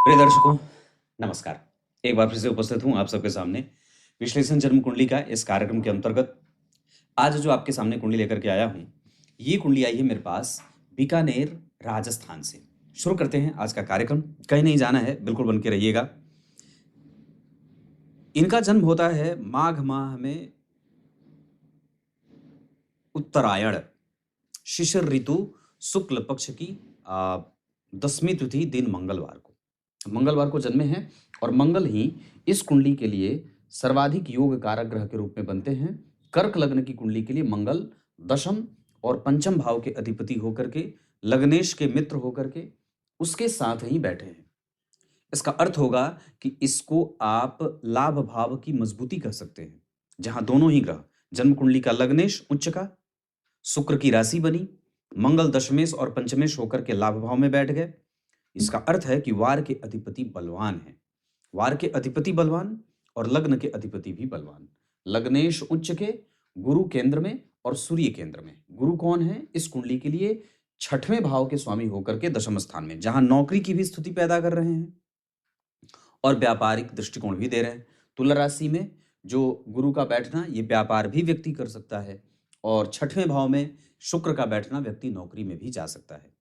प्रिय दर्शकों, नमस्कार। एक बार फिर से उपस्थित हूं आप सबके सामने विश्लेषण जन्म कुंडली का इस कार्यक्रम के अंतर्गत। आज जो आपके सामने कुंडली लेकर के आया हूं, ये कुंडली आई है मेरे पास बीकानेर, राजस्थान से। शुरू करते हैं आज का कार्यक्रम। कहीं नहीं जाना है, बिल्कुल बन के रहिएगा। इनका जन्म होता है माघ माह में उत्तरायण, शिशिर ऋतु, शुक्ल पक्ष की 10वीं तिथि, दिन मंगलवार को जन्मे हैं। और मंगल ही इस कुंडली के लिए सर्वाधिक योग कारक ग्रह के रूप में बनते हैं। कर्क लग्न की कुंडली के लिए मंगल दशम और पंचम भाव के अधिपति होकर के, लग्नेश के मित्र होकर के उसके साथ ही बैठे हैं। इसका अर्थ होगा कि इसको आप लाभ भाव की मजबूती कह सकते हैं, जहां दोनों ही ग्रह, जन्म कुंडली का लग्नेश उच्च का, शुक्र की राशि बनी, मंगल दशमेश और पंचमेश होकर के लाभ भाव में बैठ गए। इसका अर्थ है कि वार के अधिपति बलवान है। वार के अधिपति बलवान और लग्न के अधिपति भी बलवान। लग्नेश उच्च के, गुरु केंद्र में और सूर्य केंद्र में। गुरु कौन है इस कुंडली के लिए? 6वें भाव के स्वामी होकर के दशम स्थान में, जहां नौकरी की भी स्थिति पैदा कर रहे हैं और व्यापारिक दृष्टिकोण भी दे रहे हैं। तुला राशि में जो गुरु का बैठना, ये व्यापार भी व्यक्ति कर सकता है, और 6वें भाव में शुक्र का बैठना व्यक्ति नौकरी में भी जा सकता है।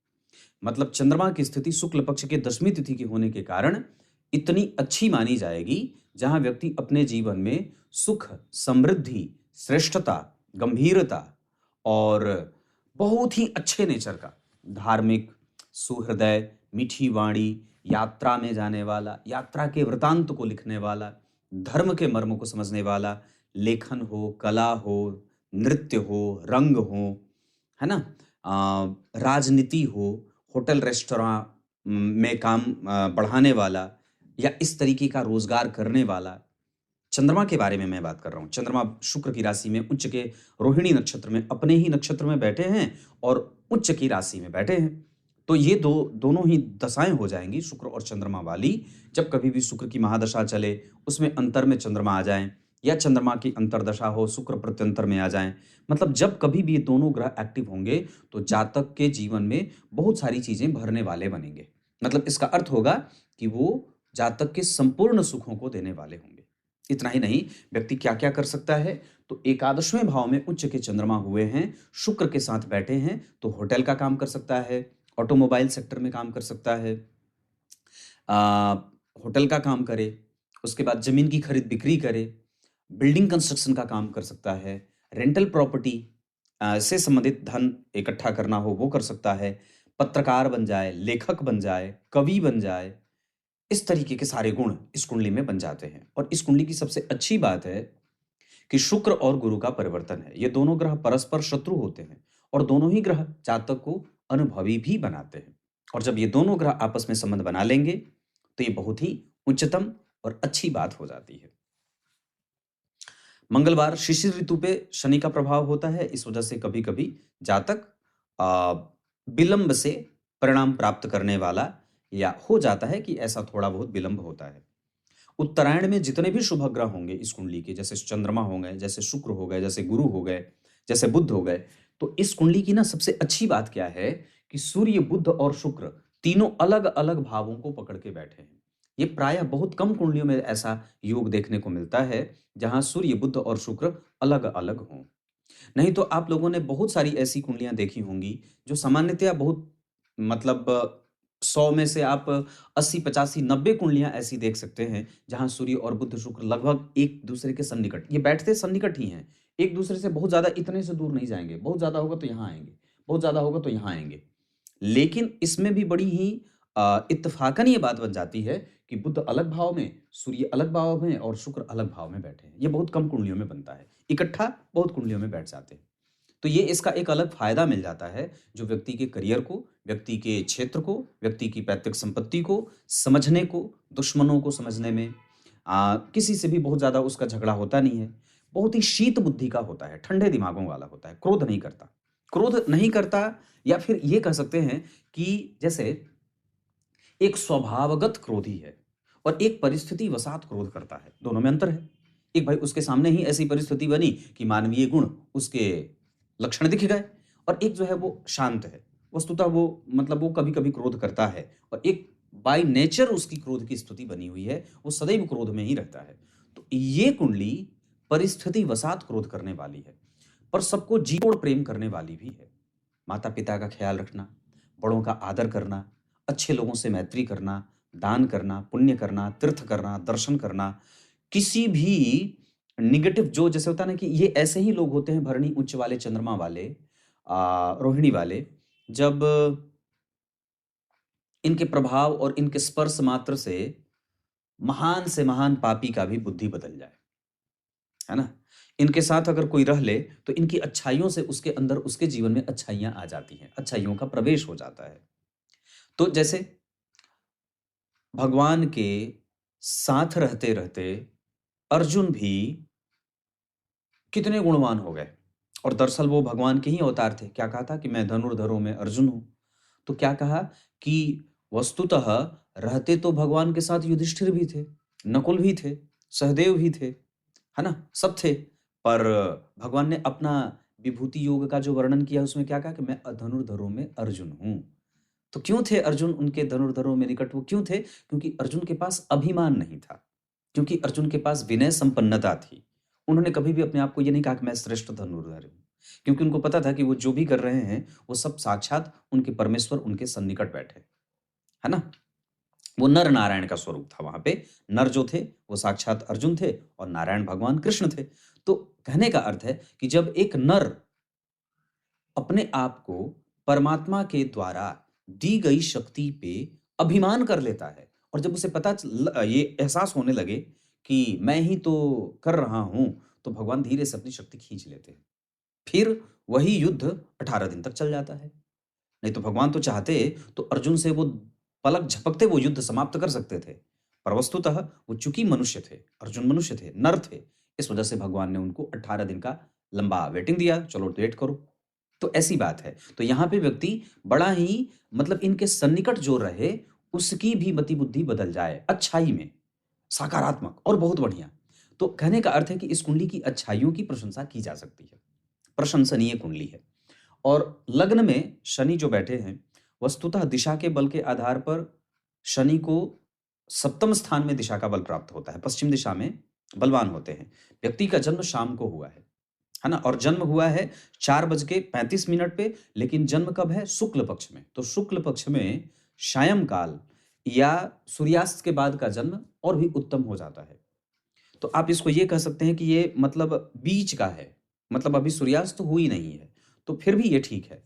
मतलब चंद्रमा की स्थिति शुक्ल पक्ष के 10वीं तिथि की होने के कारण इतनी अच्छी मानी जाएगी, जहां व्यक्ति अपने जीवन में सुख, समृद्धि, श्रेष्ठता, गंभीरता और बहुत ही अच्छे नेचर का, धार्मिक, सुहृदय, मीठी वाणी, यात्रा में जाने वाला, यात्रा के वृतांत को लिखने वाला, धर्म के मर्म को समझने वाला, लेखन हो, कला हो, नृत्य हो, रंग हो, है ना, राजनीति हो, होटल रेस्टोरेंट में काम बढ़ाने वाला, या इस तरीके का रोजगार करने वाला, चंद्रमा के बारे में मैं बात कर रहा हूं। चंद्रमा शुक्र की राशि में उच्च के रोहिणी नक्षत्र में, अपने ही नक्षत्र में बैठे हैं और उच्च की राशि में बैठे हैं। तो ये दोनों ही दशाएं हो जाएंगी शुक्र और चंद्रमा वाली। जब कभी भी शुक्र की महादशा चले, उसमें अंतर में चंद्रमा आ जाए, या चंद्रमा की अंतरदशा हो, शुक्र प्रत्यंतर में आ जाए, मतलब जब कभी भी ये दोनों ग्रह एक्टिव होंगे तो जातक के जीवन में बहुत सारी चीजें भरने वाले बनेंगे। मतलब इसका अर्थ होगा कि वो जातक के संपूर्ण सुखों को देने वाले होंगे। इतना ही नहीं, व्यक्ति क्या क्या कर सकता है, तो 11वें भाव में उच्च के चंद्रमा हुए हैं, शुक्र के साथ बैठे हैं, तो होटल का काम कर सकता है, ऑटोमोबाइल सेक्टर में काम कर सकता है, होटल का काम करे, उसके बाद जमीन की खरीद बिक्री करे, बिल्डिंग कंस्ट्रक्शन का काम कर सकता है, रेंटल प्रॉपर्टी से संबंधित धन इकट्ठा करना हो वो कर सकता है, पत्रकार बन जाए, लेखक बन जाए, कवि बन जाए। इस तरीके के सारे गुण इस कुंडली में बन जाते हैं। और इस कुंडली की सबसे अच्छी बात है कि शुक्र और गुरु का परिवर्तन है। ये दोनों ग्रह परस्पर शत्रु होते हैं और दोनों ही ग्रह जातक को अनुभवी भी बनाते हैं। और जब ये दोनों ग्रह आपस में संबंध बना लेंगे तो ये बहुत ही उच्चतम और अच्छी बात हो जाती है। मंगलवार शिशिर ऋतु पे शनि का प्रभाव होता है, इस वजह से कभी कभी जातक विलंब से परिणाम प्राप्त करने वाला या हो जाता है, कि ऐसा थोड़ा बहुत विलंब होता है। उत्तरायण में जितने भी शुभ ग्रह होंगे इस कुंडली के, जैसे चंद्रमा हो गए, जैसे शुक्र हो गए, जैसे गुरु हो गए, जैसे बुध हो गए, तो इस कुंडली की ना सबसे अच्छी बात क्या है कि सूर्य, बुध और शुक्र तीनों अलग अलग भावों को पकड़ के बैठे हैं। ये प्रायः बहुत कम कुंडलियों में ऐसा योग देखने को मिलता है जहां सूर्य, बुध और शुक्र अलग अलग हों। नहीं तो आप लोगों ने बहुत सारी ऐसी कुंडलियां देखी होंगी जो सामान्यतया बहुत, मतलब 100 में से आप 80, 85, 90 कुंडलियां ऐसी देख सकते हैं जहां सूर्य और बुध, शुक्र लगभग एक दूसरे के सन्निकट, ये बैठते सन्निकट ही हैं, एक दूसरे से बहुत ज्यादा इतने से दूर नहीं जाएंगे। बहुत ज्यादा होगा तो यहाँ आएंगे, बहुत ज्यादा होगा तो यहाँ आएंगे। लेकिन इसमें भी बड़ी ही इत्तेफाकन ये बात बन जाती है कि बुध अलग भाव में, सूर्य अलग भाव में और शुक्र अलग भाव में बैठे हैं। ये बहुत कम कुंडलियों में बनता है, इकट्ठा बहुत कुंडलियों में बैठ जाते हैं। तो ये इसका एक अलग फायदा मिल जाता है, जो व्यक्ति के करियर को, व्यक्ति के क्षेत्र को, व्यक्ति की पैतृक संपत्ति को समझने को, दुश्मनों को समझने में, किसी से भी बहुत ज्यादा उसका झगड़ा होता नहीं है, बहुत ही शीत बुद्धि का होता है, ठंडे दिमागों वाला होता है, क्रोध नहीं करता, या फिर ये कह सकते हैं कि जैसे एक स्वभावगत क्रोधी है और एक परिस्थिति वसात क्रोध करता है, दोनों में अंतर है। एक भाई उसके सामने ही ऐसी परिस्थिति बनी कि मानवीय गुण उसके लक्षण दिख गए, और एक जो है वो शांत है, वस्तुतः वो मतलब वो कभी कभी क्रोध करता है, और एक बाय नेचर उसकी क्रोध की स्थिति बनी हुई है, वो सदैव क्रोध में ही रहता है। तो ये कुंडली परिस्थिति वसात क्रोध करने वाली है, पर सबको जी तोड़ प्रेम करने वाली भी है। माता पिता का ख्याल रखना, बड़ों का आदर करना, अच्छे लोगों से मैत्री करना, दान करना, पुण्य करना, तीर्थ करना, दर्शन करना, किसी भी निगेटिव जो जैसे होता है ना कि ये ऐसे ही लोग होते हैं भरणी उच्च वाले, चंद्रमा वाले, रोहिणी वाले, जब इनके प्रभाव और इनके स्पर्श मात्र से महान पापी का भी बुद्धि बदल जाए, है ना। इनके साथ अगर कोई रह ले तो इनकी अच्छाइयों से उसके अंदर, उसके जीवन में अच्छाइयां आ जाती हैं, अच्छाइयों का प्रवेश हो जाता है। तो जैसे भगवान के साथ रहते रहते अर्जुन भी कितने गुणवान हो गए, और दरअसल वो भगवान के ही अवतार थे। क्या कहा था कि मैं धनुर्धरों में अर्जुन हूं। तो क्या कहा कि वस्तुतः रहते तो भगवान के साथ युधिष्ठिर भी थे, नकुल भी थे, सहदेव भी थे, है ना, सब थे। पर भगवान ने अपना विभूति योग का जो वर्णन किया उसमें क्या कहा कि मैं धनुर्धरों में अर्जुन हूं। तो क्यों थे अर्जुन उनके धनुर्धरों में निकट? वो क्यों थे? क्योंकि अर्जुन के पास अभिमान नहीं था, क्योंकि अर्जुन के पास विनय संपन्नता थी। उन्होंने कभी भी अपने आप को ये नहीं कहा कि मैं श्रेष्ठ धनुर्धर हूं, क्योंकि उनको पता था कि वो जो भी कर रहे हैं वो सब साक्षात उनके परमेश्वर उनके सन्निकट बैठे, है ना। वो नर नारायण का स्वरूप था। वहां पे नर जो थे वो साक्षात अर्जुन थे और नारायण भगवान कृष्ण थे। तो कहने का अर्थ है कि जब एक नर अपने आप को परमात्मा के द्वारा दी गई शक्ति पे अभिमान कर लेता है, और जब उसे ये एहसास होने लगे कि मैं ही तो कर रहा हूं, तो भगवान धीरे से अपनी शक्ति खींच लेते हैं। फिर वही युद्ध 18 दिन तक चल जाता है। नहीं तो भगवान तो चाहते तो अर्जुन से वो पलक झपकते वो युद्ध समाप्त कर सकते थे, पर वस्तुतः वो चूंकि मनुष्य थे, अर्जुन मनुष्य थे, नर थे, इस वजह से भगवान ने उनको 18 दिन का लंबा वेटिंग दिया, चलो वेट करो। तो ऐसी बात है। तो यहाँ पे व्यक्ति बड़ा ही मतलब इनके सन्निकट जो रहे उसकी भी मति बुद्धि बदल जाए अच्छाई में, सकारात्मक और बहुत बढ़िया। तो कहने का अर्थ है कि इस कुंडली की अच्छाइयों की प्रशंसा की जा सकती है, प्रशंसनीय कुंडली है। और लग्न में शनि जो बैठे हैं, वस्तुतः दिशा के बल के आधार पर शनि को सप्तम स्थान में दिशा का बल प्राप्त होता है, पश्चिम दिशा में बलवान होते हैं। व्यक्ति का जन्म शाम को हुआ है ना, और जन्म हुआ है 4:35 पे, लेकिन जन्म कब है? शुक्ल पक्ष में। तो शुक्ल पक्ष में सायंकाल या सूर्यास्त के बाद का जन्म और भी उत्तम हो जाता है। तो आप इसको ये कह सकते हैं कि ये मतलब बीच का है, मतलब अभी सूर्यास्त हुई नहीं है, तो फिर भी ये ठीक है।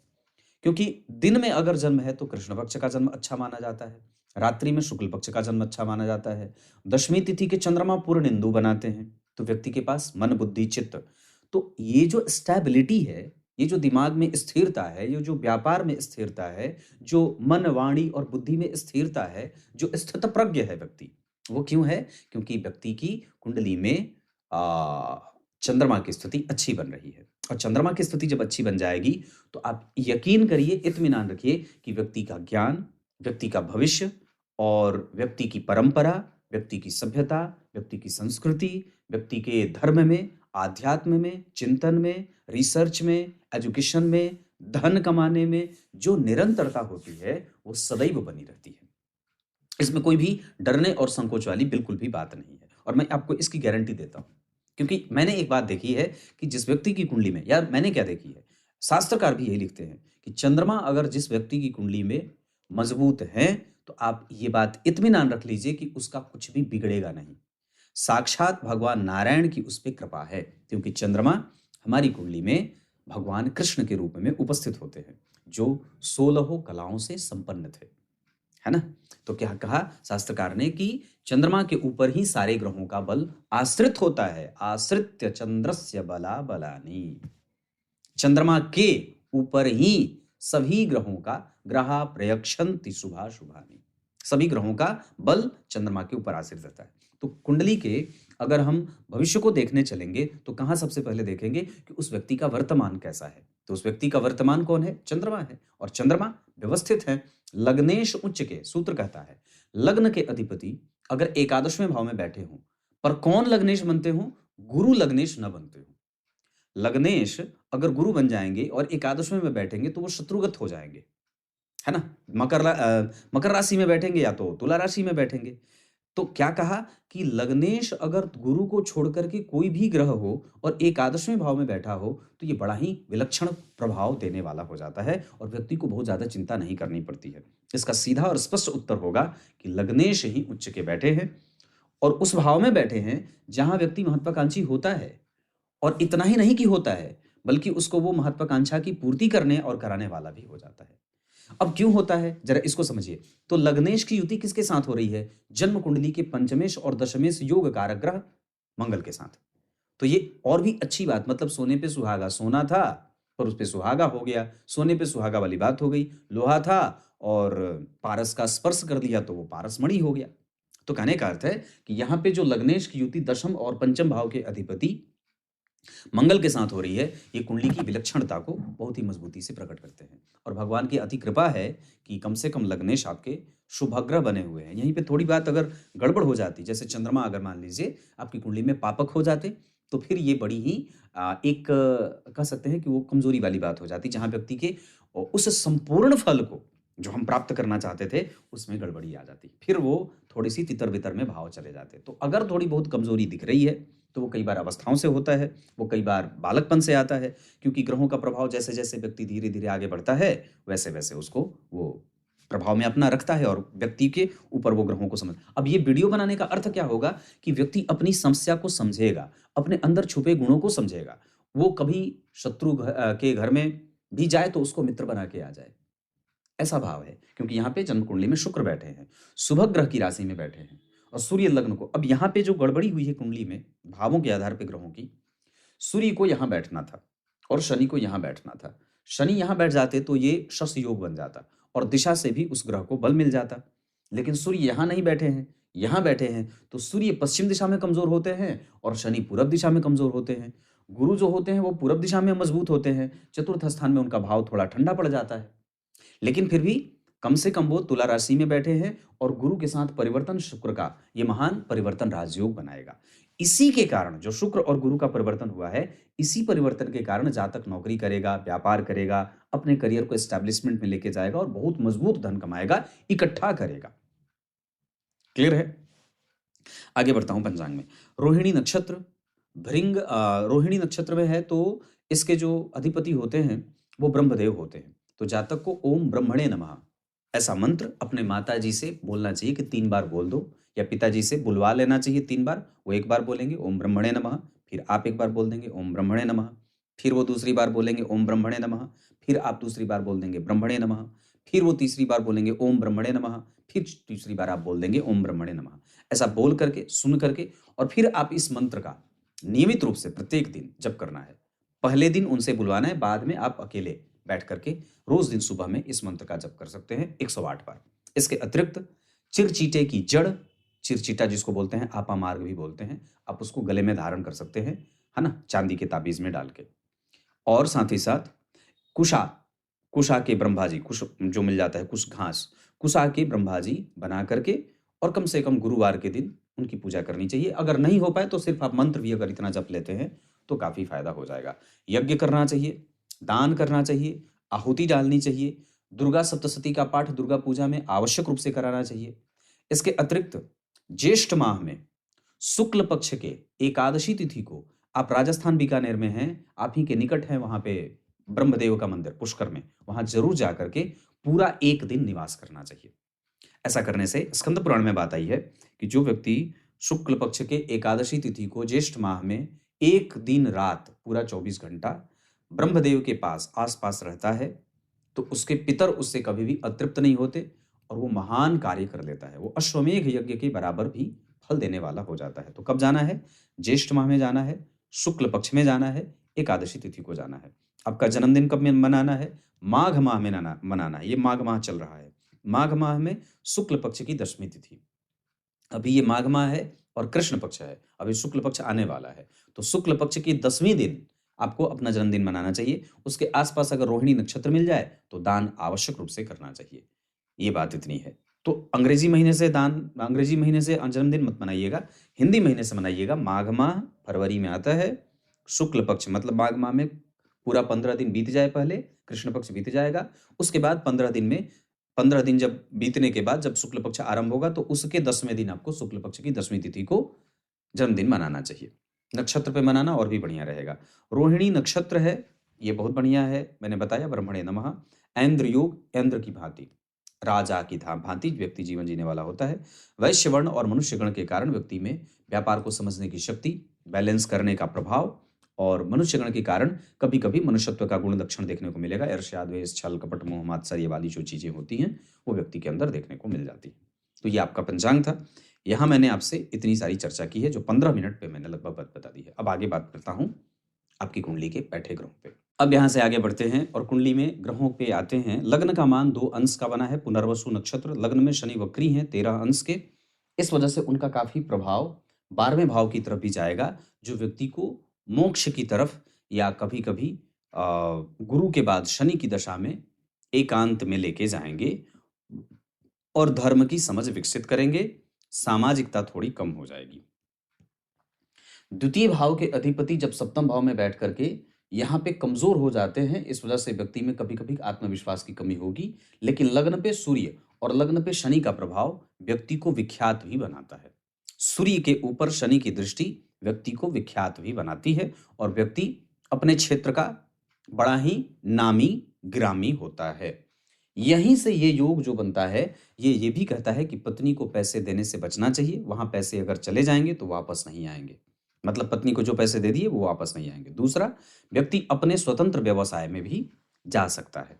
क्योंकि दिन में अगर जन्म है तो कृष्ण पक्ष का जन्म अच्छा माना जाता है, रात्रि में शुक्ल पक्ष का जन्म अच्छा माना जाता है। दशमी तिथि के चंद्रमा पूर्णिंदु बनाते हैं, तो व्यक्ति के पास मन बुद्धि चित्त, तो ये जो स्टेबिलिटी है, ये जो दिमाग में स्थिरता है, ये जो व्यापार में स्थिरता है, जो मन वाणी और बुद्धि में स्थिरता है, जो स्थित प्रज्ञ है व्यक्ति, वो क्यों है? क्योंकि व्यक्ति की कुंडली में चंद्रमा की स्थिति अच्छी बन रही है। और चंद्रमा की स्थिति जब अच्छी बन जाएगी तो आप यकीन करिए, इत्मीनान रखिए कि व्यक्ति का ज्ञान, व्यक्ति का भविष्य और व्यक्ति की परंपरा, व्यक्ति की सभ्यता, व्यक्ति की संस्कृति, व्यक्ति के धर्म में, आध्यात्म में, चिंतन में, रिसर्च में, एजुकेशन में, धन कमाने में जो निरंतरता होती है वो सदैव बनी रहती है। इसमें कोई भी डरने और संकोच वाली बिल्कुल भी बात नहीं है, और मैं आपको इसकी गारंटी देता हूं, क्योंकि मैंने एक बात देखी है कि जिस व्यक्ति की कुंडली में, यार मैंने क्या देखी है, शास्त्रकार भी यही लिखते हैं कि चंद्रमा अगर जिस व्यक्ति की कुंडली में मजबूत है तो आप ये बात इत्मीनान रख लीजिए कि उसका कुछ भी बिगड़ेगा नहीं। साक्षात भगवान नारायण की उस पर कृपा है, क्योंकि चंद्रमा हमारी कुंडली में भगवान कृष्ण के रूप में उपस्थित होते हैं, जो 16 कलाओं से संपन्न थे, है ना। तो क्या कहा शास्त्रकार ने कि चंद्रमा के ऊपर ही सारे ग्रहों का बल आश्रित होता है, आश्रित्य चंद्रस्य बला बलानी। चंद्रमा के ऊपर ही सभी ग्रहों का ग्रहा प्रयक्षन्ति शुभा शुभानि, सभी ग्रहों का बल चंद्रमा के ऊपर आश्रित रहता है। तो कुंडली के अगर हम भविष्य को देखने चलेंगे तो कहां सबसे पहले देखेंगे कि उस व्यक्ति का वर्तमान कैसा है। तो उस व्यक्ति का वर्तमान कौन है? चंद्रमा है, और चंद्रमा व्यवस्थित है लग्नेश उच्च के। सूत्र कहता है लग्न के अधिपति अगर एकादशवें भाव में बैठे हों, पर कौन लग्नेश बनते हों? गुरु लग्नेश न बनते हों। लग्नेश अगर गुरु बन जाएंगे और एकादशवें में बैठेंगे तो वो शत्रुगत हो जाएंगे, है ना? मकर राशि में बैठेंगे या तो तुला राशि में बैठेंगे। तो क्या कहा कि लग्नेश अगर गुरु को छोड़ कर के कोई भी ग्रह हो और एकादशवें भाव में बैठा हो तो ये बड़ा ही विलक्षण प्रभाव देने वाला हो जाता है और व्यक्ति को बहुत ज़्यादा चिंता नहीं करनी पड़ती है। इसका सीधा और स्पष्ट उत्तर होगा कि लग्नेश ही उच्च के बैठे हैं और उस भाव में बैठे हैं जहां व्यक्ति महत्वाकांक्षी होता है। और इतना ही नहीं कि होता है, बल्कि उसको वो महत्वाकांक्षा की पूर्ति करने और कराने वाला भी हो जाता है। अब क्यों होता है जरा इसको समझिए। तो लग्नेश की युति किसके साथ हो रही है? जन्म कुंडली के पंचमेश और दशमेश योग कारक ग्रह मंगल के साथ। तो ये और भी अच्छी बात, मतलब सोने पे सुहागा, सोना था पर उस पे सुहागा हो गया, सोने पे सुहागा वाली बात हो गई। लोहा था और पारस का स्पर्श कर लिया तो वो पारसमणि हो गया। तो कहने का अर्थ है कि यहाँ पे जो लग्नेश की युति दशम और पंचम भाव के अधिपति मंगल के साथ हो रही है, ये कुंडली की विलक्षणता को बहुत ही मजबूती से प्रकट करते हैं। और भगवान की अति कृपा है कि कम से कम लग्नेश आपके शुभग्रह बने हुए हैं। यहीं पे थोड़ी बात अगर गड़बड़ हो जाती, जैसे चंद्रमा अगर मान लीजिए आपकी कुंडली में पापक हो जाते, तो फिर ये बड़ी ही एक कह सकते हैं कि वो कमजोरी वाली बात हो जाती, जहां व्यक्ति के उस संपूर्ण फल को जो हम प्राप्त करना चाहते थे उसमें गड़बड़ी आ जाती, फिर वो थोड़ी सी तितर बितर में भाव चले जाते। तो अगर थोड़ी बहुत कमजोरी दिख रही है तो वो कई बार अवस्थाओं से होता है, वो कई बार बालकपन से आता है, क्योंकि ग्रहों का प्रभाव जैसे जैसे व्यक्ति धीरे धीरे आगे बढ़ता है वैसे वैसे उसको वो प्रभाव में अपना रखता है और व्यक्ति के ऊपर वो ग्रहों को समझ। अब ये वीडियो बनाने का अर्थ क्या होगा कि व्यक्ति अपनी समस्या को समझेगा, अपने अंदर छुपे गुणों को समझेगा, वो कभी शत्रु के घर में भी जाए तो उसको मित्र बना के आ जाए, ऐसा भाव है। क्योंकि यहाँ पे जन्म कुंडली में शुक्र बैठे हैं, शुभ ग्रह की राशि में बैठे हैं और सूर्य लग्न को। अब यहाँ पे जो गड़बड़ी हुई है कुंडली में भावों के आधार पे ग्रहों की, सूर्य को यहाँ बैठना था और शनि को यहाँ बैठना था। शनि यहाँ बैठ जाते तो ये शश योग बन जाता और दिशा से भी उस ग्रह को बल मिल जाता। लेकिन सूर्य यहाँ नहीं बैठे हैं, यहाँ बैठे हैं, तो सूर्य पश्चिम दिशा में कमजोर होते हैं और शनि पूरब दिशा में कमजोर होते हैं। गुरु जो होते हैं वो पूरब दिशा में मजबूत होते हैं, चतुर्थ स्थान में उनका भाव थोड़ा ठंडा पड़ जाता है। लेकिन फिर भी कम से कम वो तुला राशि में बैठे हैं और गुरु के साथ परिवर्तन शुक्र का ये महान परिवर्तन राजयोग बनाएगा। इसी के कारण जो शुक्र और गुरु का परिवर्तन हुआ है, इसी परिवर्तन के कारण जातक नौकरी करेगा, व्यापार करेगा, अपने करियर को एस्टैब्लिशमेंट में लेके जाएगा और बहुत मजबूत धन कमाएगा, इकट्ठा करेगा। क्लियर है? आगे बढ़ता हूं पंचांग में। रोहिणी नक्षत्र भृंग रोहिणी नक्षत्र में है तो इसके जो अधिपति होते हैं वो ब्रह्मदेव होते हैं। तो जातक को ओम ब्रह्मणे नमः ऐसा मंत्र अपने माता जी से बोलना चाहिए कि 3 बार बोल दो, या पिताजी से बुलवा लेना चाहिए 3 बार। वो एक बार बोलेंगे ओम ब्रह्मणे नमः, फिर आप एक बार बोल देंगे ओम ब्रह्मणे नमः, फिर वो दूसरी बार बोलेंगे ओम ब्रह्मणे नमः, फिर आप दूसरी बार बोल देंगे ब्रह्मणे नमः, फिर वो तीसरी बार बोलेंगे ओम ब्रह्मणे नमः, फिर तीसरी बार आप बोल देंगे ओम ब्रह्मणे नमः। ऐसा बोल करके, सुन करके, और फिर आप इस मंत्र का नियमित रूप से प्रत्येक दिन जप करना है। पहले दिन उनसे बुलवाना है, बाद में आप अकेले बैठ करके रोज दिन सुबह में इस मंत्र का जप कर सकते हैं 108 बार। इसके अतिरिक्त चिरचीटे की जड़, चिरचीटा जिसको बोलते हैं, आपा मार्ग भी बोलते हैं, आप उसको गले में धारण कर सकते हैं, है ना, चांदी के ताबीज में डाल के। और साथ ही साथ कुशा, कुशा के ब्रह्माजी, कुश जो मिल जाता है, कुश घास, कुशा के ब्रह्माजी बना करके और कम से कम गुरुवार के दिन उनकी पूजा करनी चाहिए। अगर नहीं हो पाए तो सिर्फ आप मंत्र भी अगर इतना जप लेते हैं तो काफी फायदा हो जाएगा। यज्ञ करना चाहिए, दान करना चाहिए, आहुति डालनी चाहिए, दुर्गा सप्तशती का पाठ दुर्गा पूजा में आवश्यक रूप से कराना चाहिए। इसके अतिरिक्त ज्येष्ठ माह में शुक्ल पक्ष के एकादशी तिथि को आप राजस्थान बीकानेर में हैं, आप ही के निकट हैं, वहां पे ब्रह्मदेव का मंदिर पुष्कर में, वहां जरूर जाकर के पूरा एक दिन निवास करना चाहिए। ऐसा करने से स्कंद पुराण में बात आई है कि जो व्यक्ति शुक्ल पक्ष के एकादशी तिथि को ज्येष्ठ माह में एक दिन रात पूरा 24 घंटा ब्रह्मदेव के पास आसपास रहता है तो उसके पितर उससे कभी भी अतृप्त नहीं होते और वो महान कार्य कर लेता है। वो अश्वमेघ यज्ञ के बराबर भी फल देने वाला हो जाता है। तो कब जाना है? ज्येष्ठ माह में जाना है, शुक्ल पक्ष में जाना है, एकादशी तिथि को जाना है। आपका जन्मदिन कब में मनाना है? माघ माह में मनाना है। ये माघ माह चल रहा है, माघ माह में शुक्ल पक्ष की 10वीं तिथि। अभी ये माघ माह है और कृष्ण पक्ष है, अभी शुक्ल पक्ष आने वाला है। तो शुक्ल पक्ष की 10वीं दिन आपको अपना जन्मदिन मनाना चाहिए। उसके आसपास अगर रोहिणी नक्षत्र मिल जाए तो दान आवश्यक रूप से करना चाहिए। ये बात इतनी है। तो अंग्रेजी महीने से जन्मदिन मत मनाइएगा, हिंदी महीने से मनाइएगा। माघ माह फरवरी में आता है, शुक्ल पक्ष मतलब माघ माह में पूरा 15 दिन बीत जाए, पहले कृष्ण पक्ष बीत जाएगा, उसके बाद 15 दिन में 15 दिन जब बीतने के बाद जब शुक्ल पक्ष आरंभ होगा तो उसके 10वें दिन आपको शुक्ल पक्ष की 10वीं तिथि को जन्मदिन मनाना चाहिए। नक्षत्र पे मनाना और भी बढ़िया रहेगा। रोहिणी नक्षत्र है, ये बहुत बढ़िया है, मैंने बताया ब्रह्मणे नमः। ऐन्द्र योग, ऐन्द्र की भांति, राजा की भांति व्यक्ति जीवन जीने वाला होता है। वैश्य वर्ण और मनुष्य गण के कारण व्यक्ति में व्यापार को समझने की शक्ति, बैलेंस करने का प्रभाव, और मनुष्य गण के कारण कभी कभी मनुष्यत्व का गुण लक्षण देखने को मिलेगा। ईर्ष्या, द्वेष, छल, कपट, मोह, मात्सर्य वाली जो चीजें होती हैं वो व्यक्ति के अंदर देखने को मिल जाती है। तो ये आपका पंचांग था। यहाँ मैंने आपसे इतनी सारी चर्चा की है जो 15 मिनट पे मैंने लगभग बात बता दी है। अब आगे बात करता हूँ आपकी कुंडली के बैठे ग्रहों पे। अब यहाँ से आगे बढ़ते हैं और कुंडली में ग्रहों पे आते हैं। लग्न का मान 2 अंश का बना है। पुनर्वसु नक्षत्र, लग्न में शनि वक्री हैं 13 अंश के। इस वजह से उनका काफी प्रभाव 12वें भाव की तरफ भी जाएगा, जो व्यक्ति को मोक्ष की तरफ या कभी कभी गुरु के बाद शनि की दशा में एकांत में लेके जाएंगे और धर्म की समझ विकसित करेंगे। सामाजिकता थोड़ी कम हो जाएगी। द्वितीय भाव के अधिपति जब सप्तम भाव में बैठ करके यहाँ पे कमजोर हो जाते हैं, इस वजह से व्यक्ति में कभी कभी आत्मविश्वास की कमी होगी। लेकिन लग्न पे सूर्य और लग्न पे शनि का प्रभाव व्यक्ति को विख्यात भी बनाता है। सूर्य के ऊपर शनि की दृष्टि व्यक्ति को विख्यात भी बनाती है और व्यक्ति अपने क्षेत्र का बड़ा ही नामी ग्रामी होता है। यहीं से ये योग जो बनता है ये भी कहता है कि पत्नी को पैसे देने से बचना चाहिए। वहां पैसे अगर चले जाएंगे तो वापस नहीं आएंगे, मतलब पत्नी को जो पैसे दे दिए वो वापस नहीं आएंगे। दूसरा, व्यक्ति अपने स्वतंत्र व्यवसाय में भी जा सकता है।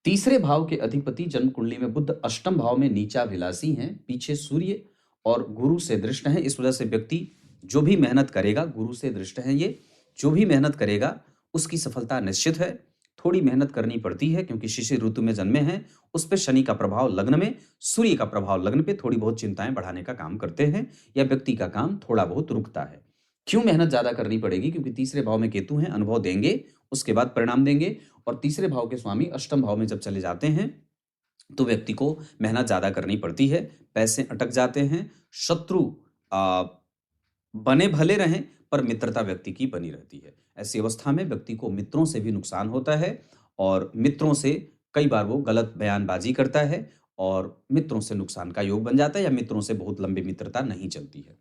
तीसरे भाव के अधिपति जन्म कुंडली में बुध अष्टम भाव में नीचा विलासी हैं, पीछे सूर्य और गुरु से दृष्ट हैं। इस वजह से व्यक्ति जो भी मेहनत करेगा, गुरु से दृष्ट हैं ये, जो भी मेहनत करेगा उसकी सफलता निश्चित है। थोड़ी मेहनत करनी पड़ती है क्योंकि शिशिर ऋतु में जन्मे हैं, उस पर शनि का प्रभाव लग्न में, सूर्य का प्रभाव लग्न पे थोड़ी बहुत चिंताएं बढ़ाने का काम करते हैं या व्यक्ति का काम थोड़ा बहुत रुकता है। क्यों मेहनत ज्यादा करनी पड़ेगी? क्योंकि तीसरे भाव में केतु हैं, अनुभव देंगे, उसके बाद परिणाम देंगे। और तीसरे भाव के स्वामी अष्टम भाव में जब चले जाते हैं तो व्यक्ति को मेहनत ज्यादा करनी पड़ती है, पैसे अटक जाते हैं, शत्रु बने भले रहें पर मित्रता व्यक्ति की बनी रहती है। ऐसी अवस्था में व्यक्ति को मित्रों से भी नुकसान होता है और मित्रों से कई बार वो गलत बयानबाजी करता है और मित्रों से नुकसान का योग बन जाता है या मित्रों से बहुत लंबी मित्रता नहीं चलती है।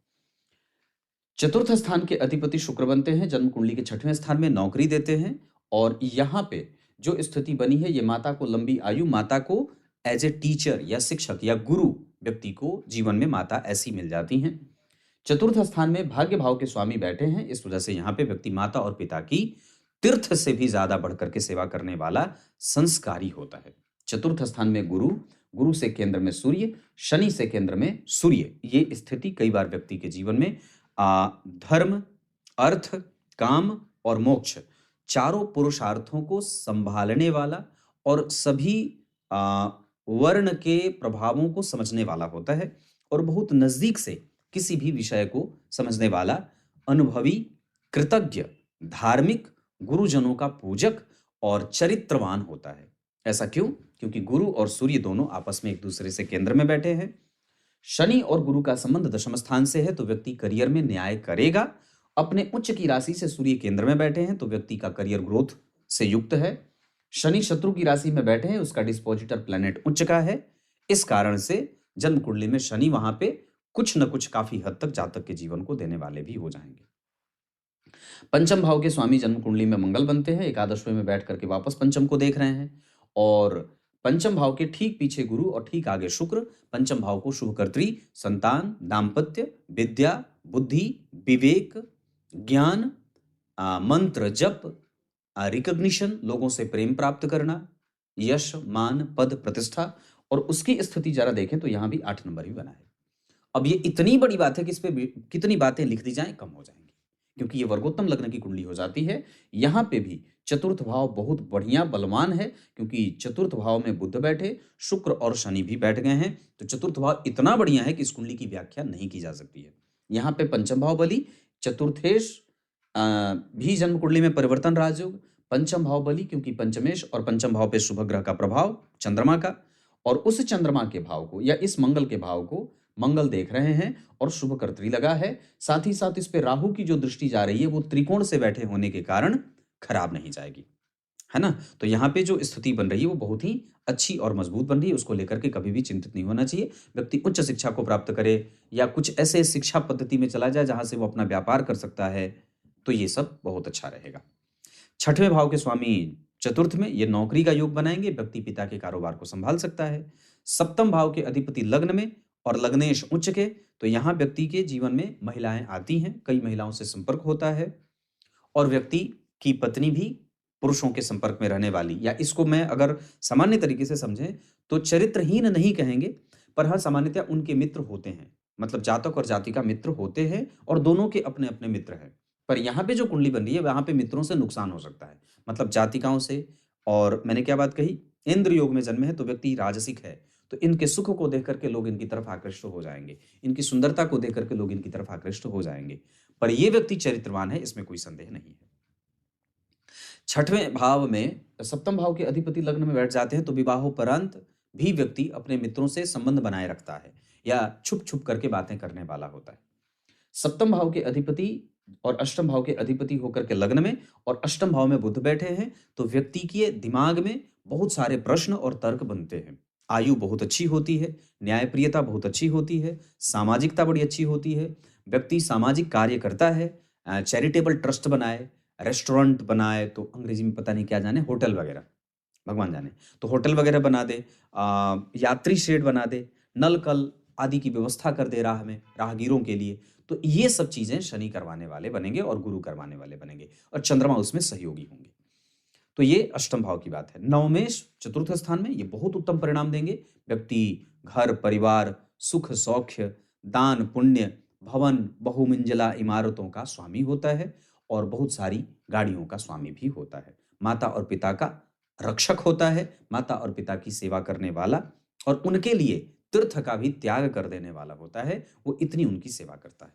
चतुर्थ स्थान के अधिपति शुक्र बनते हैं, जन्म कुंडली के 6वें स्थान में नौकरी देते हैं और यहाँ पे जो स्थिति बनी है ये माता को लंबी आयु, माता को एज ए टीचर या शिक्षक या गुरु व्यक्ति को जीवन में माता ऐसी मिल जाती हैं। चतुर्थ स्थान में भाग्य भाव के स्वामी बैठे हैं, इस वजह से यहाँ पे व्यक्ति माता और पिता की तीर्थ से भी ज्यादा बढ़कर के सेवा करने वाला संस्कारी होता है। चतुर्थ स्थान में गुरु, गुरु से केंद्र में सूर्य, शनि से केंद्र में सूर्य, ये स्थिति कई बार व्यक्ति के जीवन में धर्म, अर्थ, काम और मोक्ष चारों पुरुषार्थों को संभालने वाला और सभी वर्ण के प्रभावों को समझने वाला होता है और बहुत नजदीक से किसी भी विषय को समझने वाला, अनुभवी, कृतज्ञ, धार्मिक, गुरुजनों का पूजक और चरित्रवान होता है। ऐसा क्यों? क्योंकि गुरु और सूर्य दोनों आपस में एक दूसरे से केंद्र में बैठे हैं। शनि और गुरु का संबंध दशम स्थान से है तो व्यक्ति करियर में न्याय करेगा। अपने उच्च की राशि से सूर्य केंद्र में बैठे हैं तो व्यक्ति का करियर ग्रोथ से युक्त है। शनि शत्रु की राशि में बैठे हैं, उसका डिस्पोजिटर प्लैनेट उच्च का है। इस कारण से जन्म कुंडली में शनि वहां पे कुछ न कुछ काफी हद तक जातक के जीवन को देने वाले भी हो जाएंगे। पंचम भाव के स्वामी जन्म कुंडली में मंगल बनते हैं, एकादशवें में बैठ करके वापस पंचम को देख रहे हैं और पंचम भाव के ठीक पीछे गुरु और ठीक आगे शुक्र पंचम भाव को शुभकर्त्री, संतान, दाम्पत्य, विद्या, बुद्धि, विवेक, ज्ञान, मंत्र जप, रिकॉग्निशन, लोगों से प्रेम प्राप्त करना, यश, मान, पद, प्रतिष्ठा और उसकी स्थिति जरा देखें तो यहां भी 8 नंबर ही बना है। अब ये इतनी बड़ी बात है कि इस पे कितनी बातें लिख दी जाएं कम हो जाएंगी, क्योंकि ये वर्गोत्तम लग्न की कुंडली हो जाती है। यहां पे भी चतुर्थ भाव बहुत बढ़िया बलवान है क्योंकि चतुर्थ भाव में बुध बैठे, शुक्र और शनि भी बैठ गए हैं, तो चतुर्थ भाव इतना बढ़िया है कि इस कुंडली की व्याख्या नहीं की जा सकती है। यहाँ पे पंचम भाव बली, चतुर्थेश भी जन्म कुंडली में परिवर्तन राजयोग, पंचम भाव बली क्योंकि पंचमेश और पंचम भाव पे शुभ ग्रह का प्रभाव चंद्रमा का, और उस चंद्रमा के भाव को या इस मंगल के भाव को मंगल देख रहे हैं और शुभ कर्तरी लगा है। साथ ही साथ इस पे राहु की जो दृष्टि जा रही है वो त्रिकोण से बैठे होने के कारण खराब नहीं जाएगी। है ना? तो यहाँ पे जो स्थिति बन रही है वो बहुत ही अच्छी और मजबूत बन रही है, उसको लेकर के कभी भी चिंतित नहीं होना चाहिए। व्यक्ति उच्च शिक्षा को प्राप्त करे या कुछ ऐसे शिक्षा पद्धति में चला जाए जहाँ से वो अपना व्यापार कर सकता है, तो ये सब बहुत अच्छा रहेगा। छठवें भाव के स्वामी चतुर्थ में, ये नौकरी का योग बनाएंगे, व्यक्ति पिता के कारोबार को संभाल सकता है। सप्तम भाव के अधिपति लग्न में और लग्नेश उच्च के, तो यहाँ व्यक्ति के जीवन में महिलाएं आती हैं, कई महिलाओं से संपर्क होता है और व्यक्ति की पत्नी भी पुरुषों के संपर्क में रहने वाली, या इसको मैं अगर सामान्य तरीके से समझें तो चरित्रहीन नहीं कहेंगे, पर हाँ सामान्यतः उनके मित्र होते हैं, मतलब जातक और जाति का मित्र होते हैं और दोनों के अपने अपने मित्र हैं। पर यहाँ पे जो कुंडली बन रही है वहां पे मित्रों से नुकसान हो सकता है, मतलब जातिकाओं से। और मैंने क्या बात कही, इंद्र योग में जन्मे है तो व्यक्ति राजसिक है, तो इनके सुख को देख करके लोग इनकी तरफ आकृष्ट हो जाएंगे, इनकी सुंदरता को देख करके लोग इनकी तरफ आकृष्ट हो जाएंगे, पर ये व्यक्ति चरित्रवान है, इसमें कोई संदेह नहीं है। छठवें भाव में सप्तम भाव के अधिपति लग्न में बैठ जाते हैं तो विवाहोपरांत भी व्यक्ति अपने मित्रों से संबंध बनाए रखता है या छुप छुप करके बातें करने वाला होता है। सप्तम भाव के अधिपति और अष्टम भाव के अधिपति होकर के लग्न में और अष्टम भाव में बुध बैठे हैं तो व्यक्ति के दिमाग में बहुत सारे प्रश्न और तर्क बनते हैं। आयु बहुत अच्छी होती है, न्यायप्रियता बहुत अच्छी होती है, सामाजिकता बड़ी अच्छी होती है, व्यक्ति सामाजिक कार्य करता है, चैरिटेबल ट्रस्ट बनाए, रेस्टोरेंट बनाए, तो अंग्रेजी में पता नहीं क्या जाने, होटल वगैरह, भगवान जाने, तो होटल वगैरह बना दे, यात्री शेड बना दे, नल कल आदि की व्यवस्था कर दे राह में राहगीरों के लिए, तो ये सब चीजें शनि करवाने वाले बनेंगे और गुरु करवाने वाले बनेंगे और चंद्रमा उसमें सहयोगी होंगे। तो ये अष्टम भाव की बात है। नवमेश चतुर्थ स्थान में, ये बहुत उत्तम परिणाम देंगे। व्यक्ति घर परिवार सुख सौख्य दान पुण्य भवन बहुमंजिला इमारतों का स्वामी होता है और बहुत सारी गाड़ियों का स्वामी भी होता है। माता और पिता का रक्षक होता है, माता और पिता की सेवा करने वाला और उनके लिए तीर्थ का भी त्याग कर देने वाला होता है, वो इतनी उनकी सेवा करता है।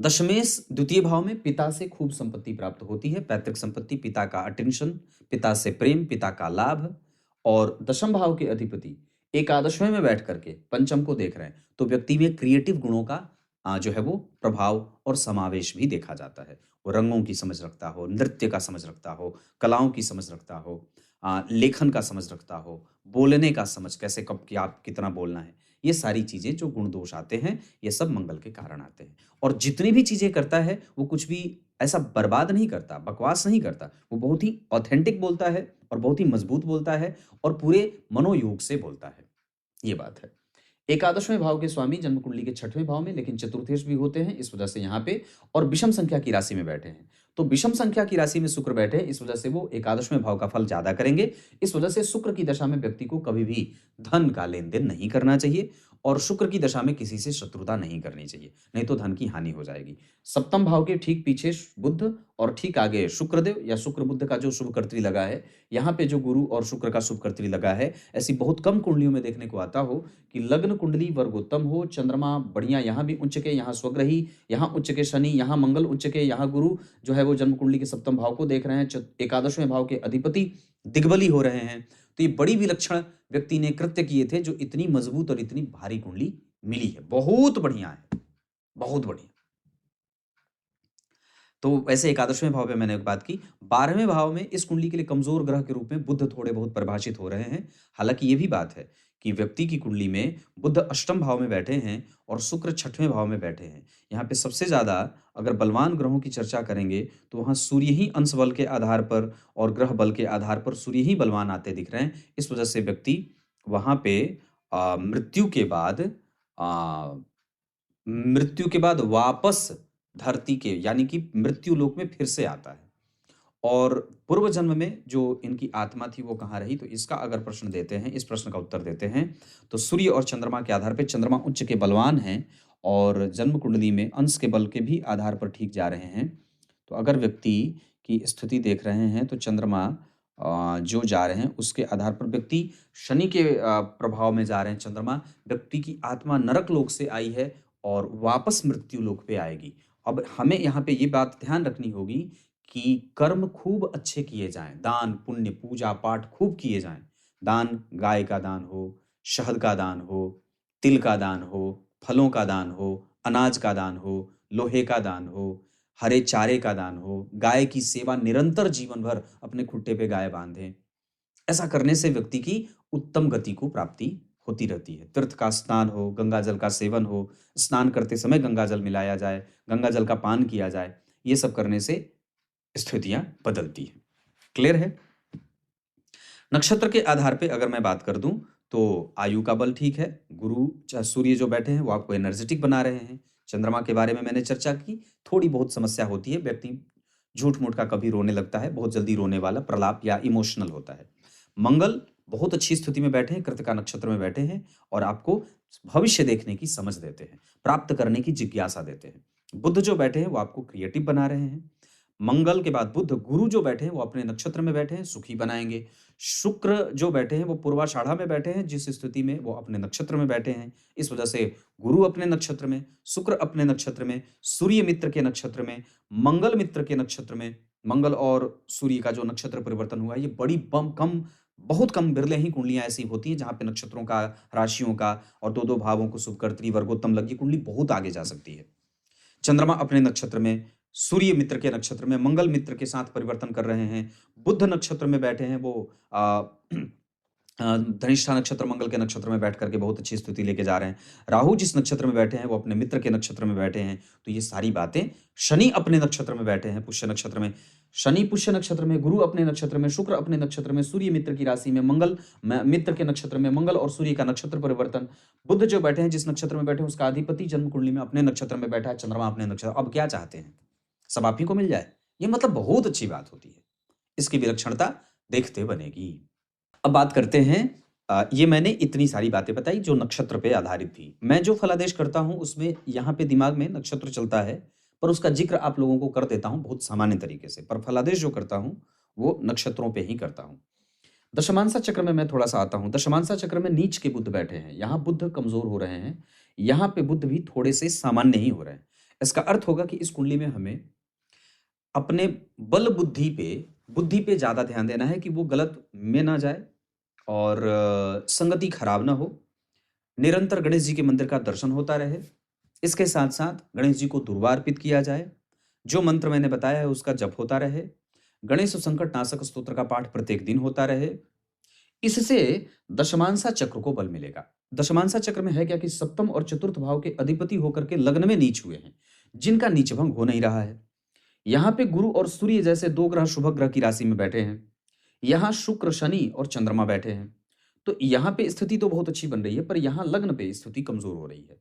दशमेश द्वितीय भाव में पिता से खूब संपत्ति प्राप्त होती है, पैतृक संपत्ति, पिता का अटेंशन, पिता से प्रेम, पिता का लाभ। और दशम भाव के अधिपति एकादशवें में बैठ करके पंचम को देख रहे हैं तो व्यक्ति में क्रिएटिव गुणों का जो है वो प्रभाव और समावेश भी देखा जाता है। वो रंगों की समझ रखता हो, नृत्य का समझ रखता हो, कलाओं की समझ रखता हो, लेखन का समझ रखता हो, बोलने का समझ, कैसे कब क्या कितना बोलना है, ये सारी चीजें जो गुण दोष आते हैं ये सब मंगल के कारण आते हैं। और जितनी भी चीजें करता है वो कुछ भी ऐसा बर्बाद नहीं करता, बकवास नहीं करता, वो बहुत ही ऑथेंटिक बोलता है और बहुत ही मजबूत बोलता है और पूरे मनोयोग से बोलता है, ये बात है। एकादशवें भाव के स्वामी जन्म कुंडली के छठवें भाव में लेकिन चतुर्थेश भी होते हैं, इस वजह से यहाँ पे और विषम संख्या की राशि में बैठे हैं, तो विषम संख्या की राशि में शुक्र बैठे हैं, इस वजह से वो एकादशवें भाव का फल ज्यादा करेंगे। इस वजह से शुक्र की दशा में व्यक्ति को कभी भी धन का लेन देन नहीं करना चाहिए और शुक्र की दशा में किसी से शत्रुता नहीं करनी चाहिए, नहीं तो धन की हानि हो जाएगी। सप्तम भाव के ठीक पीछे बुध और ठीक आगे शुक्रदेव या शुक्र बुध का जो शुभ कर्तरी लगा है, यहाँ पे जो गुरु और शुक्र का शुभ कर्तरी लगा है, ऐसी बहुत कम कुंडलियों में देखने को आता हो कि लग्न कुंडली वर्गोत्तम हो, चंद्रमा बढ़िया यहाँ भी उच्च के, यहाँ स्वग्रही, यहाँ उच्च के शनि, यहाँ मंगल उच्च के, यहाँ गुरु जो है वो जन्म कुंडली के सप्तम भाव को देख रहे हैं, एकादशवें भाव के अधिपति दिग्बली हो रहे हैं, तो ये बड़ी विलक्षण व्यक्ति ने कृत्य किए थे जो इतनी मजबूत और इतनी भारी कुंडली मिली है। बहुत बढ़िया है, बहुत बढ़िया। तो वैसे एकादशवें भाव पे मैंने एक बात की, 12वें भाव में इस कुंडली के लिए कमजोर ग्रह के रूप में बुध थोड़े बहुत परिभाषित हो रहे हैं। हालांकि ये भी बात है कि व्यक्ति की कुंडली में बुध अष्टम भाव में बैठे हैं और शुक्र छठवें भाव में बैठे हैं। यहाँ पे सबसे ज्यादा अगर बलवान ग्रहों की चर्चा करेंगे तो वहां सूर्य ही अंश बल के आधार पर और ग्रह बल के आधार पर सूर्य ही बलवान आते दिख रहे हैं। इस वजह से व्यक्ति वहां पे मृत्यु के बाद वापस धरती के यानी कि मृत्यु लोक में फिर से आता है। और पूर्व जन्म में जो इनकी आत्मा थी वो कहाँ रही, तो इसका अगर प्रश्न देते हैं, इस प्रश्न का उत्तर देते हैं तो सूर्य और चंद्रमा के आधार पर चंद्रमा उच्च के बलवान हैं और जन्म कुंडली में अंश के बल के भी आधार पर ठीक जा रहे हैं। तो अगर व्यक्ति की स्थिति देख रहे हैं तो चंद्रमा जो जा रहे हैं उसके आधार पर व्यक्ति शनि के प्रभाव में जा रहे हैं। चंद्रमा, व्यक्ति की आत्मा नरक लोक से आई है और वापस मृत्यु लोक पे आएगी। अब हमें यहाँ पे ये बात ध्यान रखनी होगी कि कर्म खूब अच्छे किए जाएं, दान पुण्य पूजा पाठ खूब किए जाएं। दान, गाय का दान हो, शहद का दान हो, तिल का दान हो, फलों का दान हो, अनाज का दान हो, लोहे का दान हो, हरे चारे का दान हो, गाय की सेवा निरंतर जीवन भर अपने खुट्टे पे गाय बांधें। ऐसा करने से व्यक्ति की उत्तम गति को प्राप्ति होती रहती है। तीर्थ का स्नान हो, गंगा जल का सेवन हो, स्नान करते समय गंगा जल मिलाया जाए, गंगा जल का पान किया जाए, ये सब करने से स्थितियां बदलती हैं। क्लियर है? नक्षत्र के आधार पे अगर मैं बात कर दूं तो आयु का बल ठीक है, गुरु सूर्य जो बैठे हैं वो आपको एनर्जेटिक बना रहे हैं। चंद्रमा के बारे में मैंने चर्चा की, थोड़ी बहुत समस्या होती है, व्यक्ति झूठ मूठ का कभी रोने लगता है, बहुत जल्दी रोने वाला, प्रलाप या इमोशनल होता है। मंगल बहुत अच्छी स्थिति में बैठे हैं, कृतिका नक्षत्र में बैठे हैं और आपको भविष्य देखने की समझ देते हैं, प्राप्त करने की जिज्ञासा देते हैं। बुध जो बैठे हैं वो आपको क्रिएटिव बना रहे हैं। मंगल के बाद बुध, गुरु जो बैठे हैं वो अपने नक्षत्र में बैठे हैं, सुखी बनाएंगे। शुक्र जो बैठे हैं वो पूर्वाषाढ़ा में बैठे हैं, जिस स्थिति में वो अपने नक्षत्र में बैठे हैं, इस वजह से गुरु अपने नक्षत्र में, शुक्र अपने नक्षत्र में, सूर्य मित्र के नक्षत्र में, मंगल मित्र के नक्षत्र में। मंगल और सूर्य का जो नक्षत्र परिवर्तन हुआ है, ये बड़ी बहुत कम बिरले ही कुंडलियां ऐसी होती हैं जहां पे नक्षत्रों का, राशियों का और दो दो भावों को शुभकर्त्री वर्गोत्तम लगी कुंडली बहुत आगे जा सकती है। चंद्रमा अपने नक्षत्र में, सूर्य मित्र के नक्षत्र में, मंगल मित्र के साथ परिवर्तन कर रहे हैं। बुध नक्षत्र में बैठे हैं वो धनिष्ठा नक्षत्र मंगल के नक्षत्र में बैठ करके बहुत अच्छी स्थिति लेके जा रहे हैं। राहु जिस नक्षत्र में बैठे हैं वो अपने मित्र के नक्षत्र में बैठे हैं। तो ये सारी बातें, शनि अपने नक्षत्र में बैठे हैं, पुष्य नक्षत्र में, शनि पुष्य नक्षत्र में, गुरु अपने नक्षत्र में, शुक्र अपने नक्षत्र में, सूर्य मित्र की राशि में, मंगल मित्र के नक्षत्र में, मंगल और सूर्य का नक्षत्र परिवर्तन। बुध जो बैठे हैं जिस नक्षत्र में बैठे हैं उसका अधिपति जन्म कुंडली में अपने नक्षत्र में बैठा है, चंद्रमा अपने नक्षत्र। अब क्या चाहते हैं, सब आप ही को मिल जाए, ये मतलब बहुत अच्छी बात होती है। इसकी विलक्षणता देखते बनेगी। अब बात करते हैं, ये मैंने इतनी सारी बातें बताई जो नक्षत्र पे आधारित थी। मैं जो फलादेश करता हूं उसमें यहाँ पे दिमाग में नक्षत्र चलता है, पर उसका जिक्र आप लोगों को कर देता हूं बहुत सामान्य तरीके से, पर फलादेश जो करता हूं वो नक्षत्रों पे ही करता हूं। दशमांसा चक्र में मैं थोड़ा सा आता हूं। दशमांसा चक्र में नीच के बुध बैठे हैं, यहाँ बुध कमजोर हो रहे हैं, यहाँ पे बुध भी थोड़े से सामान्य ही हो रहे हैं। इसका अर्थ होगा कि इस कुंडली में हमें अपने बल बुद्धि पे ज्यादा ध्यान देना है कि वो गलत में ना जाए और संगति खराब ना हो। निरंतर गणेश जी के मंदिर का दर्शन होता रहे। इसके साथ साथ गणेश जी को दुर्वा अर्पित किया जाए। जो मंत्र मैंने बताया है उसका जप होता रहे। गणेश संकट नाशक स्तोत्र का पाठ प्रत्येक दिन होता रहे। इससे दशमांसा चक्र को बल मिलेगा। दशमांसा चक्र में है क्या कि सप्तम और चतुर्थ भाव के अधिपति होकर के लग्न में नीच हुए हैं, जिनका नीच भंग हो नहीं रहा है। यहाँ पे गुरु और सूर्य जैसे दो ग्रह शुभ ग्रह की राशि में बैठे हैं। यहाँ शुक्र, शनि और चंद्रमा बैठे हैं। तो यहाँ पे स्थिति तो बहुत अच्छी बन रही है, पर यहाँ लग्न पे स्थिति कमजोर हो रही है।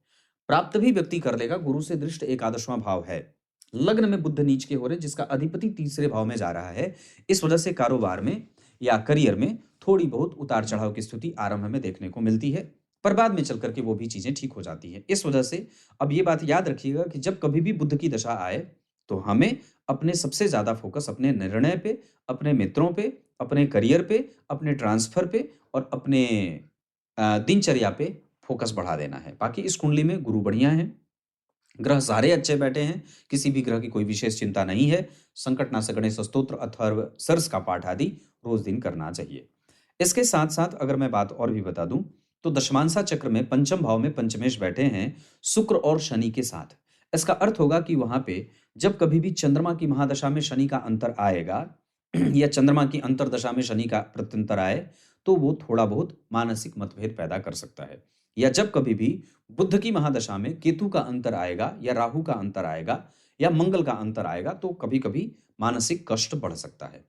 प्राप्त भी व्यक्ति कर लेगा, गुरु से दृष्ट एकादशवां भाव है। लग्न में बुध नीच के हो रहे, जिसका अधिपति तीसरे भाव में जा रहा है। इस वजह से कारोबार में या करियर में थोड़ी बहुत उतार चढ़ाव की स्थिति आरंभ में देखने को मिलती है, पर बाद में चल करके वो भी चीजें ठीक हो जाती है। इस वजह से अब ये बात याद रखिएगा कि जब कभी भी बुध की दशा आए तो हमें अपने सबसे ज्यादा फोकस अपने निर्णय पे, अपने मित्रों पे, अपने करियर पे, अपने ट्रांसफर पे और अपने दिनचर्या पे फोकस बढ़ा देना है। बाकी इस कुंडली में गुरु बढ़िया है, ग्रह सारे अच्छे बैठे हैं, किसी भी ग्रह की कोई विशेष चिंता नहीं है। संकट नाशक गणेश स्तोत्र, अथर्व, सर्स का पाठ आदि रोज दिन करना चाहिए। इसके साथ साथ अगर मैं बात और भी बता दूं तो दशमांसा चक्र में पंचम भाव में पंचमेश बैठे हैं शुक्र और शनि के साथ। इसका अर्थ होगा कि वहां पे जब कभी भी चंद्रमा की महादशा में शनि का अंतर आएगा या चंद्रमा की अंतरदशा में शनि का प्रत्यंतर आए तो वो थोड़ा बहुत मानसिक मतभेद पैदा कर सकता है। या जब कभी भी बुध की महादशा में केतु का अंतर आएगा या राहु का अंतर आएगा या मंगल का अंतर आएगा तो कभी कभी मानसिक कष्ट बढ़ सकता है।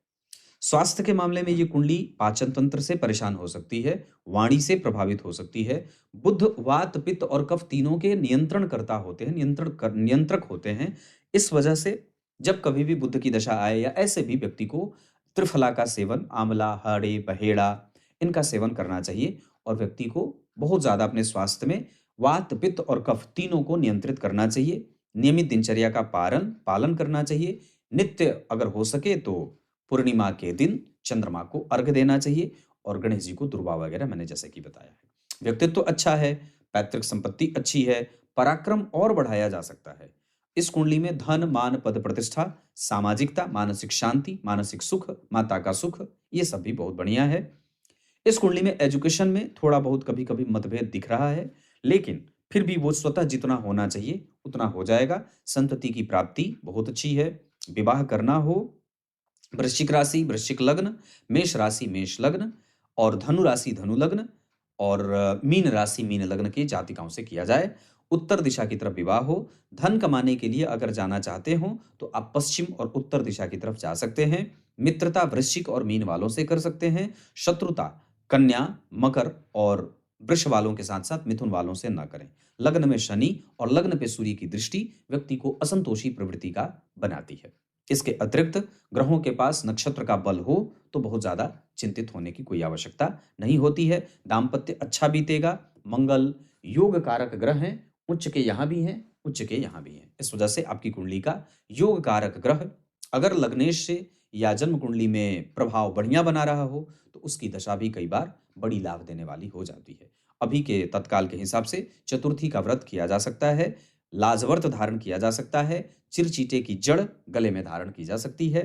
स्वास्थ्य के मामले में ये कुंडली पाचन तंत्र से परेशान हो सकती है, वाणी से प्रभावित हो सकती है। बुध वात, पित्त और कफ तीनों के नियंत्रणकर्ता होते हैं, नियंत्रक होते हैं। इस वजह से जब कभी भी बुध की दशा आए या ऐसे भी व्यक्ति को त्रिफला का सेवन, आंवला, हरे, बहेड़ा, इनका सेवन करना चाहिए और व्यक्ति को बहुत ज्यादा अपने स्वास्थ्य में वात, पित्त और कफ तीनों को नियंत्रित करना चाहिए। नियमित दिनचर्या का पालन करना चाहिए। नित्य अगर हो सके तो पूर्णिमा के दिन चंद्रमा को अर्घ्य देना चाहिए और गणेश जी को दुर्वा वगैरह मैंने जैसे कि बताया है। व्यक्तित्व तो अच्छा है, पैतृक संपत्ति अच्छी है, पराक्रम और बढ़ाया जा सकता है। इस कुंडली में धन, मान, पद, प्रतिष्ठा, सामाजिकता, मानसिक शांति, मानसिक सुख, माता का सुख, ये सब भी बहुत बढ़िया है। इस कुंडली में एजुकेशन में थोड़ा बहुत कभी कभी मतभेद दिख रहा है, लेकिन फिर भी वो स्वतः जितना होना चाहिए उतना हो जाएगा। संतति की प्राप्ति बहुत अच्छी है। विवाह करना हो, वृश्चिक राशि वृश्चिक लग्न, मेष राशि मेष लग्न और धनु राशि धनु लग्न और मीन राशि मीन लग्न की जातिकाओं से किया जाए। उत्तर दिशा की तरफ विवाह हो। धन कमाने के लिए अगर जाना चाहते हो तो आप पश्चिम और उत्तर दिशा की तरफ जा सकते हैं। मित्रता वृश्चिक और मीन वालों से कर सकते हैं। शत्रुता कन्या, मकर और वृष वालों के साथ साथ मिथुन वालों से न करें। लग्न में शनि और लग्न पे सूर्य की दृष्टि व्यक्ति को असंतोषी प्रवृत्ति का बनाती है। इसके अतिरिक्त ग्रहों के पास नक्षत्र का बल हो तो बहुत ज्यादा चिंतित होने की कोई आवश्यकता नहीं होती है। दाम्पत्य अच्छा बीतेगा। मंगल योग कारक ग्रह हैं, उच्च के यहाँ भी हैं, उच्च के यहाँ भी हैं। इस वजह से आपकी कुंडली का योग कारक ग्रह अगर लग्नेश से या जन्म कुंडली में प्रभाव बढ़िया बना रहा हो तो उसकी दशा भी कई बार बड़ी लाभ देने वाली हो जाती है। अभी के तत्काल के हिसाब से चतुर्थी का व्रत किया जा सकता है, लाजवर्त धारण किया जा सकता है, चिरचीटे की जड़ गले में धारण की जा सकती है।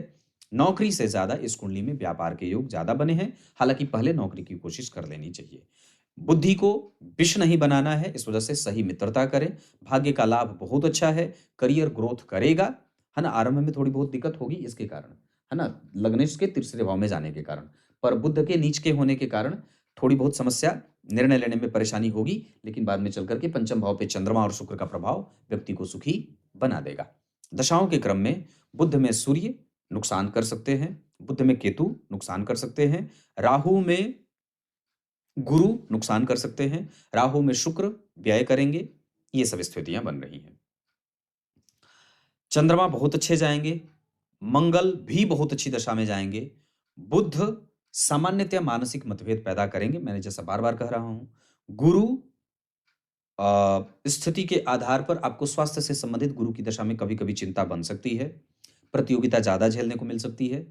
नौकरी से ज्यादा इस कुंडली में व्यापार के योग ज्यादा बने हैं, हालांकि पहले नौकरी की कोशिश कर लेनी चाहिए। बुद्धि को विष नहीं बनाना है, इस वजह से सही मित्रता करें। भाग्य का लाभ बहुत अच्छा है, करियर ग्रोथ करेगा, है ना। आरंभ में थोड़ी बहुत दिक्कत होगी इसके कारण, है ना, लग्नेश के तीसरे भाव में जाने के कारण, पर बुध के नीच के होने के कारण थोड़ी बहुत समस्या, निर्णय लेने में परेशानी होगी, लेकिन बाद में चल करके पंचम भाव पे चंद्रमा और शुक्र का प्रभाव व्यक्ति को सुखी बना देगा। दशाओं के क्रम में बुध में सूर्य नुकसान कर सकते हैं, बुध में केतु नुकसान कर सकते हैं, राहु में गुरु नुकसान कर सकते हैं, राहु में शुक्र व्यय करेंगे। ये सब स्थितियां बन रही हैं। चंद्रमा बहुत अच्छे जाएंगे, मंगल भी बहुत अच्छी दशा में जाएंगे, बुध सामान्यतः मानसिक मतभेद पैदा करेंगे, मैंने जैसा बार बार कह रहा हूं। गुरु स्थिति के आधार पर आपको स्वास्थ्य से संबंधित गुरु की दशा में कभी कभी चिंता बन सकती है, प्रतियोगिता ज्यादा झेलने को मिल सकती है।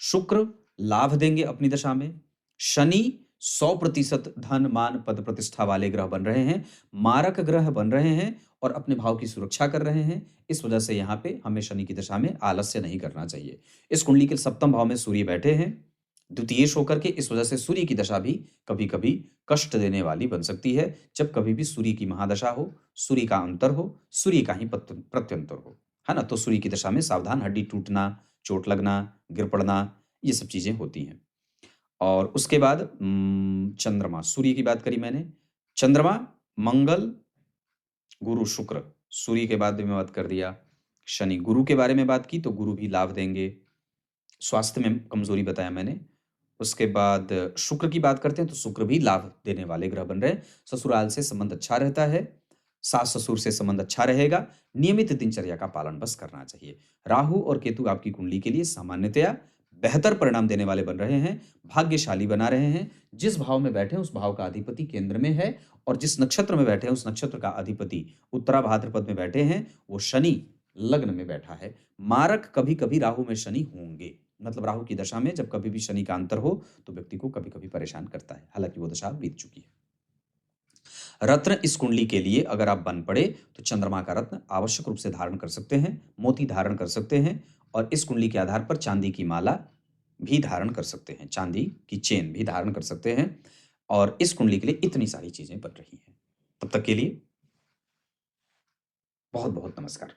शुक्र लाभ देंगे अपनी दशा में। शनि 100% धन मान पद प्रतिष्ठा वाले ग्रह बन रहे हैं, मारक ग्रह बन रहे हैं और अपने भाव की सुरक्षा कर रहे हैं। इस वजह से यहाँ पे हमें शनि की दशा में आलस्य नहीं करना चाहिए। इस कुंडली के सप्तम भाव में सूर्य बैठे हैं द्वितीयेश होकर के, इस वजह से सूर्य की दशा भी कभी कभी कष्ट देने वाली बन सकती है। जब कभी भी सूर्य की महादशा हो, सूर्य का अंतर हो, सूर्य का ही प्रत्यंतर हो, है ना, तो सूर्य की दशा में सावधान, हड्डी टूटना, चोट लगना, गिर पड़ना, ये सब चीजें होती हैं। और उसके बाद चंद्रमा, सूर्य की बात करी मैंने, चंद्रमा मंगल गुरु शुक्र, सूर्य के बाद में बात कर दिया। शनि गुरु के बारे में बात की तो गुरु भी लाभ देंगे। स्वास्थ्य में कमजोरी बताया मैंने। उसके बाद शुक्र की बात करते हैं तो शुक्र भी लाभ देने वाले ग्रह बन रहे हैं। ससुराल से संबंध अच्छा रहता है, सास ससुर से संबंध अच्छा रहेगा। नियमित दिनचर्या का पालन बस करना चाहिए। राहु और केतु आपकी कुंडली के लिए सामान्यतया बेहतर परिणाम देने वाले बन रहे हैं, भाग्यशाली बना रहे हैं। जिस भाव में बैठे उस भाव का अधिपति केंद्र में है और जिस नक्षत्र में बैठे उस नक्षत्र का अधिपति उत्तरा भाद्रपद में बैठे हैं, वो शनि लग्न में बैठा है। मारक कभी कभी राहु में शनि होंगे, मतलब राहु की दशा में जब कभी भी शनि का अंतर हो तो व्यक्ति को कभी कभी परेशान करता है, हालांकि वो दशा बीत चुकी है। रत्न इस कुंडली के लिए अगर आप बन पड़े तो चंद्रमा का रत्न आवश्यक रूप से धारण कर सकते हैं, मोती धारण कर सकते हैं और इस कुंडली के आधार पर चांदी की माला भी धारण कर सकते हैं, चांदी की चेन भी धारण कर सकते हैं। और इस कुंडली के लिए इतनी सारी चीजें बन रही हैं। तब तक के लिए बहुत बहुत नमस्कार।